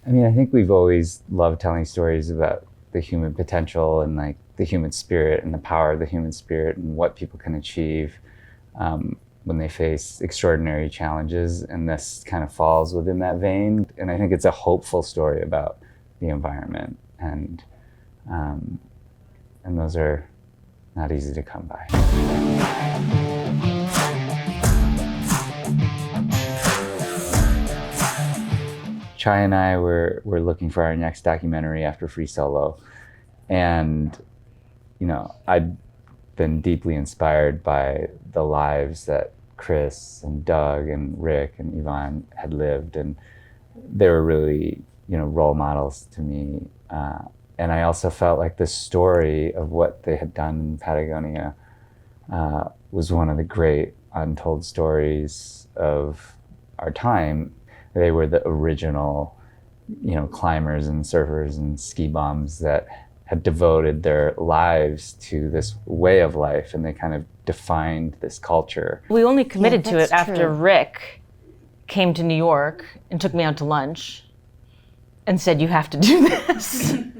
I mean, I think we've always loved telling stories about the human potential and like the human spirit and the power of the human spirit and what people can achieve when they face extraordinary challenges. And this kind of falls within that vein. And I think it's a hopeful story about the environment. And those are not easy to come by. Chai and I were looking for our next documentary after Free Solo. And, you know, I'd been deeply inspired by the lives that Kris and Doug and Rick and Yvonne had lived. And they were really, you know, role models to me. And I also felt like the story of what they had done in Patagonia was one of the great untold stories of our time. They were the original, you know, climbers and surfers and ski bums that had devoted their lives to this way of life, and they kind of defined this culture. We only committed to it after true. Rick came to New York and took me out to lunch and said, "You have to do this." And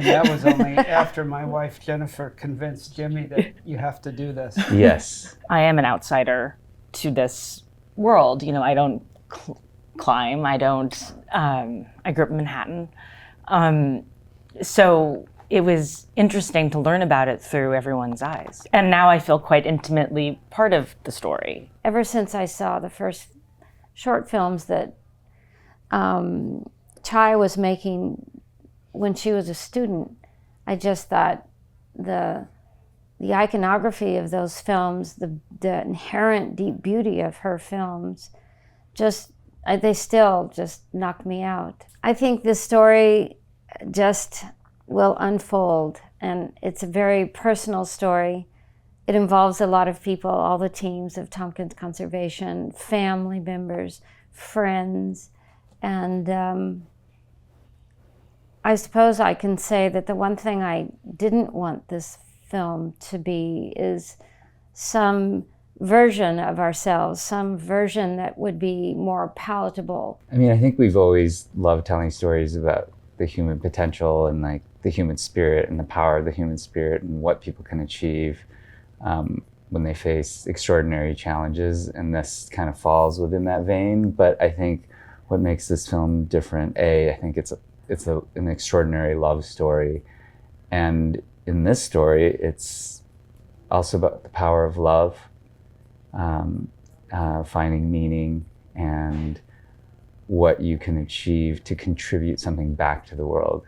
that was only after my wife Jennifer convinced Jimmy that you have to do this. Yes. I am an outsider to this world. You know, I don't climb. I don't. I grew up in Manhattan, so it was interesting to learn about it through everyone's eyes. And now I feel quite intimately part of the story. Ever since I saw the first short films that Chai was making when she was a student, I just thought the iconography of those films, the inherent deep beauty of her films, they still just knocked me out. I think this story just will unfold, and it's a very personal story. It involves a lot of people, all the teams of Tompkins Conservation, family members, friends, and I suppose I can say that the one thing I didn't want this film to be is some version of ourselves, some version that would be more palatable. I mean, I think we've always loved telling stories about the human potential and like the human spirit and the power of the human spirit and what people can achieve when they face extraordinary challenges. And this kind of falls within that vein. But I think what makes this film different, I think it's an extraordinary love story. And in this story, it's also about the power of love, finding meaning, and what you can achieve to contribute something back to the world.